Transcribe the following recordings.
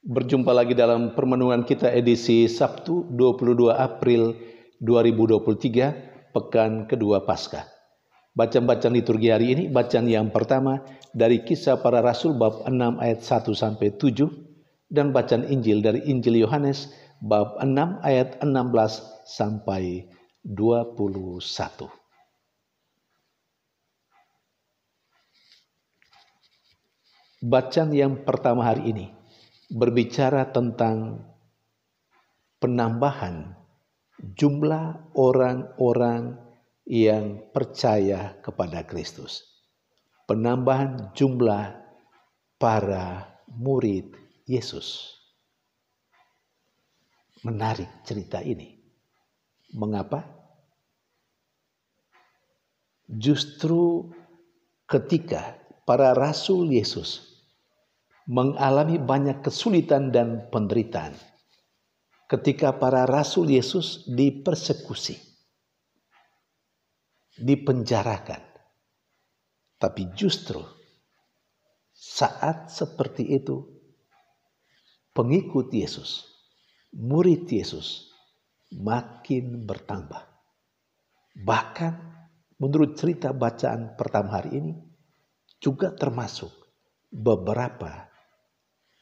Berjumpa lagi dalam permenungan kita edisi Sabtu 22 April 2023, pekan kedua Paskah. Bacaan liturgi hari ini, bacaan yang pertama dari Kisah Para Rasul bab 6 ayat 1 sampai 7 dan bacaan Injil dari Injil Yohanes bab 6 ayat 16 sampai 21. Bacaan yang pertama hari ini berbicara tentang penambahan jumlah orang-orang yang percaya kepada Kristus. Penambahan jumlah para murid Yesus. Menarik cerita ini. Mengapa? Justru ketika para rasul Yesus mengalami banyak kesulitan dan penderitaan, ketika para rasul Yesus dipersekusi, dipenjarakan, tapi justru saat seperti itu pengikut Yesus, murid Yesus makin bertambah. Bahkan menurut cerita bacaan pertama hari ini juga termasuk beberapa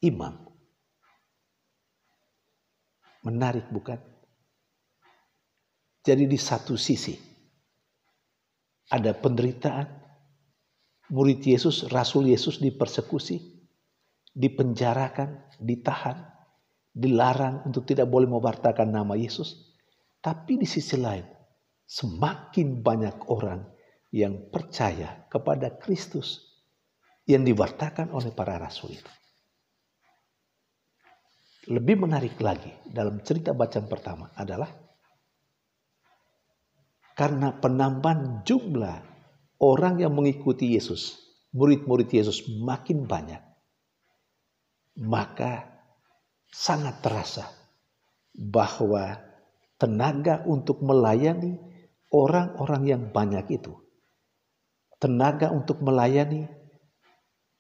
imam. Menarik bukan? Jadi di satu sisi ada penderitaan, murid Yesus, rasul Yesus dipersekusi, dipenjarakan, ditahan, dilarang untuk tidak boleh mewartakan nama Yesus. Tapi di sisi lain, semakin banyak orang yang percaya kepada Kristus yang diwartakan oleh para rasul itu. Lebih menarik lagi dalam cerita bacaan pertama adalah karena penambahan jumlah orang yang mengikuti Yesus, murid-murid Yesus makin banyak, maka sangat terasa bahwa tenaga untuk melayani orang-orang yang banyak itu, tenaga untuk melayani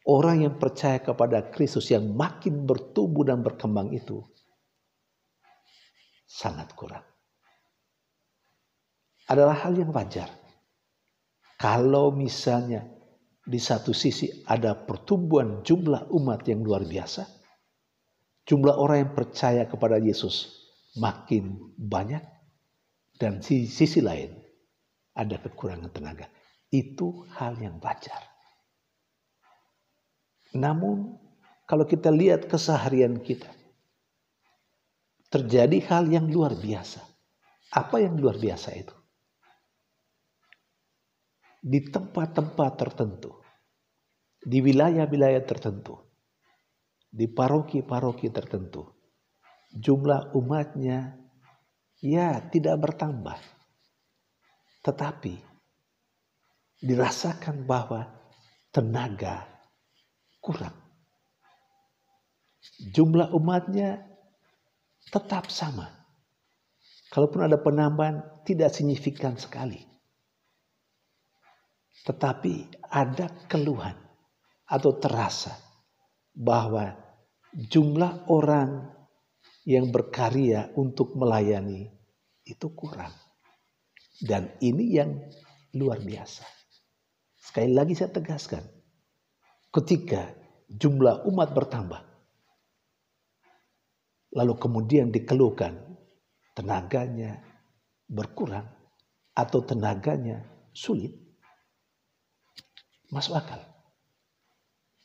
orang yang percaya kepada Kristus yang makin bertumbuh dan berkembang itu sangat kurang. Adalah hal yang wajar. Kalau misalnya di satu sisi ada pertumbuhan jumlah umat yang luar biasa, jumlah orang yang percaya kepada Yesus makin banyak, dan di sisi lain ada kekurangan tenaga. Itu hal yang wajar. Namun kalau kita lihat keseharian kita, terjadi hal yang luar biasa. Apa yang luar biasa itu? Di tempat-tempat tertentu, di wilayah-wilayah tertentu, di paroki-paroki tertentu, jumlah umatnya tidak bertambah. Tetapi dirasakan bahwa tenaga kurang. Jumlah umatnya tetap sama. Kalaupun ada penambahan tidak signifikan sekali. Tetapi ada keluhan atau terasa bahwa jumlah orang yang berkarya untuk melayani itu kurang. Dan ini yang luar biasa. Sekali lagi saya tegaskan, ketika jumlah umat bertambah, lalu kemudian dikeluhkan tenaganya berkurang atau tenaganya sulit, masuk akal.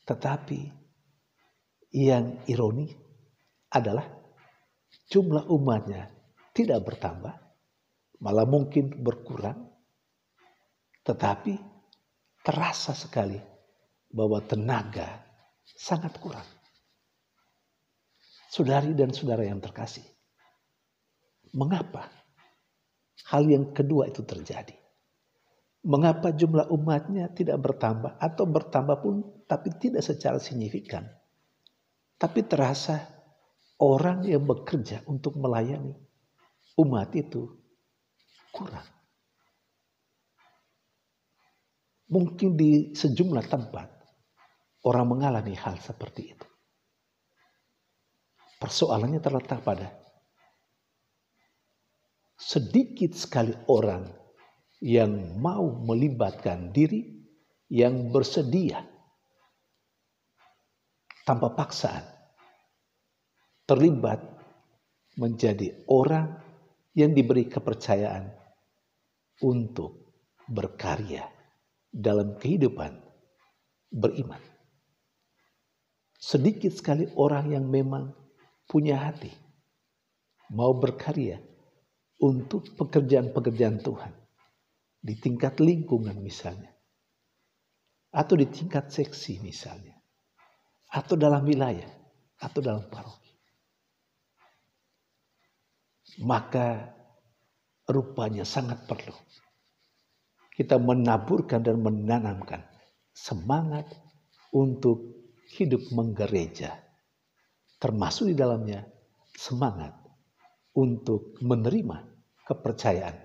Tetapi yang ironi adalah jumlah umatnya tidak bertambah, malah mungkin berkurang, tetapi terasa sekali bahwa tenaga sangat kurang. Saudari dan saudara yang terkasih, mengapa hal yang kedua itu terjadi? Mengapa jumlah umatnya tidak bertambah atau bertambah pun tapi tidak secara signifikan? Tapi terasa orang yang bekerja untuk melayani umat itu kurang. Mungkin di sejumlah tempat orang mengalami hal seperti itu. Persoalannya terletak pada sedikit sekali orang yang mau melibatkan diri, yang bersedia tanpa paksaan terlibat menjadi orang yang diberi kepercayaan untuk berkarya dalam kehidupan beriman. Sedikit sekali orang yang memang punya hati, mau berkarya untuk pekerjaan-pekerjaan Tuhan di tingkat lingkungan misalnya, atau di tingkat seksi misalnya, atau dalam wilayah, atau dalam paroki. Maka rupanya sangat perlu kita menaburkan dan menanamkan semangat untuk hidup menggereja, termasuk di dalamnya semangat untuk menerima kepercayaan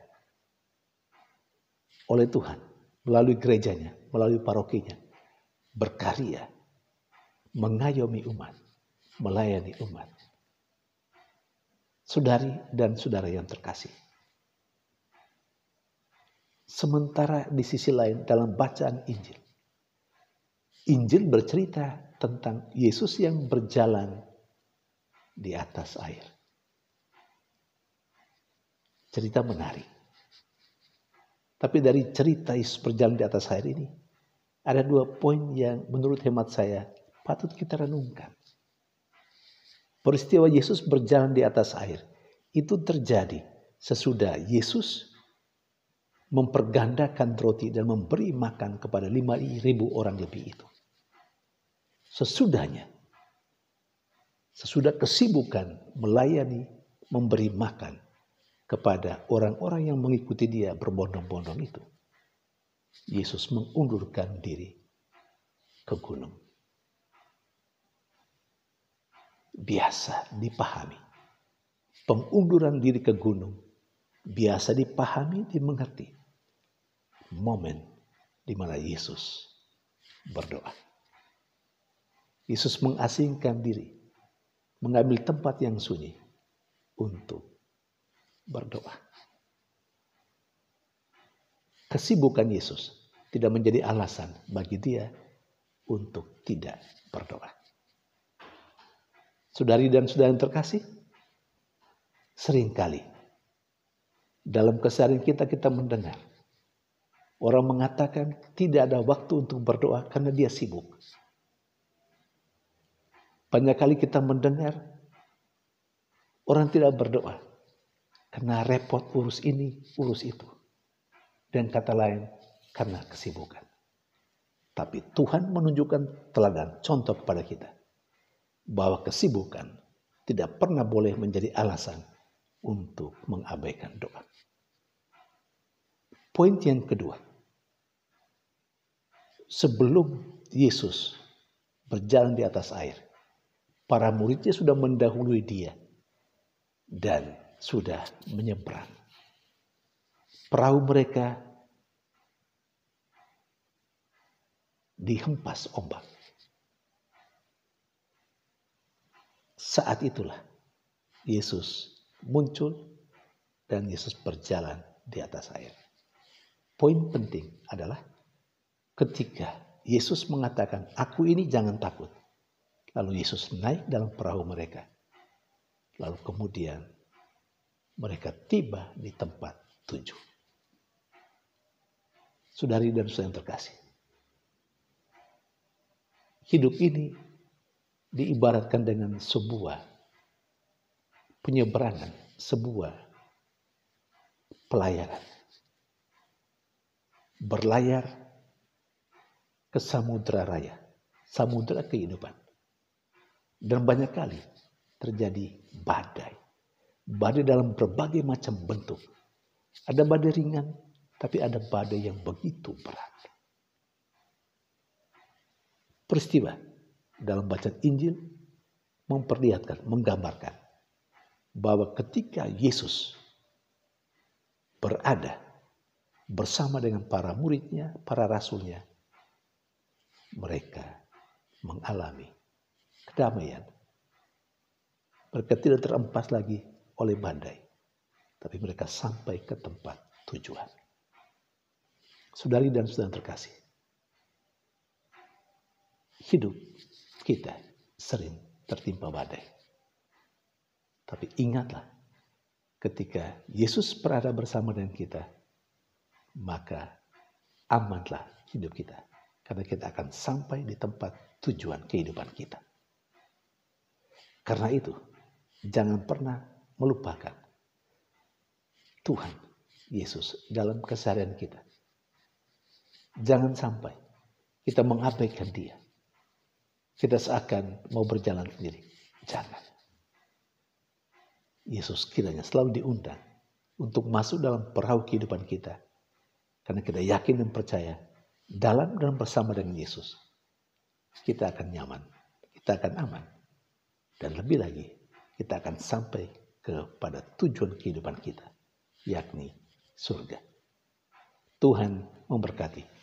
oleh Tuhan melalui gerejanya, melalui parokinya, berkarya, mengayomi umat, melayani umat. Saudari dan saudara yang terkasih, sementara di sisi lain dalam bacaan Injil, Injil bercerita tentang Yesus yang berjalan di atas air. Cerita menarik. Tapi dari cerita Yesus berjalan di atas air ini, ada 2 poin yang menurut hemat saya patut kita renungkan. Peristiwa Yesus berjalan di atas air itu terjadi sesudah Yesus mempergandakan roti dan memberi makan kepada 5.000 orang lebih itu. Sesudahnya, sesudah kesibukan melayani, memberi makan kepada orang-orang yang mengikuti dia berbondong-bondong itu, Yesus mengundurkan diri ke gunung. Biasa dipahami. Pengunduran diri ke gunung biasa dipahami, dimengerti. Momen di mana Yesus berdoa. Yesus mengasingkan diri, mengambil tempat yang sunyi untuk berdoa. Kesibukan Yesus tidak menjadi alasan bagi dia untuk tidak berdoa. Saudari dan saudara yang terkasih, seringkali dalam keseharian kita mendengar orang mengatakan tidak ada waktu untuk berdoa karena dia sibuk. Banyak kali kita mendengar orang tidak berdoa karena repot urus ini, urus itu. Dan kata lain, karena kesibukan. Tapi Tuhan menunjukkan teladan, contoh kepada kita, bahwa kesibukan tidak pernah boleh menjadi alasan untuk mengabaikan doa. Poin yang kedua, sebelum Yesus berjalan di atas air, para muridnya sudah mendahului dia dan sudah menyeberang. Perahu mereka dihempas ombak. Saat itulah Yesus muncul dan Yesus berjalan di atas air. Poin penting adalah ketika Yesus mengatakan, "Aku ini jangan takut." Lalu Yesus naik dalam perahu mereka. Lalu kemudian mereka tiba di tempat tujuan. Saudari dan saudara yang terkasih, hidup ini diibaratkan dengan sebuah penyeberangan, sebuah pelayaran. Berlayar ke samudera raya, samudera kehidupan. Dan banyak kali terjadi badai. Badai dalam berbagai macam bentuk. Ada badai ringan, tapi ada badai yang begitu berat. Peristiwa dalam bacaan Injil memperlihatkan, menggambarkan bahwa ketika Yesus berada bersama dengan para muridnya, para rasulnya, mereka mengalami kedamaian, Mereka tidak terempas lagi oleh badai, tapi mereka sampai ke tempat tujuan. Saudari dan saudara terkasih, hidup kita sering tertimpa badai. Tapi ingatlah, ketika Yesus berada bersama dengan kita, maka amanlah hidup kita. Karena kita akan sampai di tempat tujuan kehidupan kita. Karena itu, jangan pernah melupakan Tuhan Yesus dalam keseharian kita. Jangan sampai kita mengabaikan Dia. Kita seakan mau berjalan sendiri. Jangan. Yesus kiranya selalu diundang untuk masuk dalam perahu kehidupan kita. Karena kita yakin dan percaya dalam dan bersama dengan Yesus, kita akan nyaman, kita akan aman. Dan lebih lagi, kita akan sampai kepada tujuan kehidupan kita, yakni surga. Tuhan memberkati.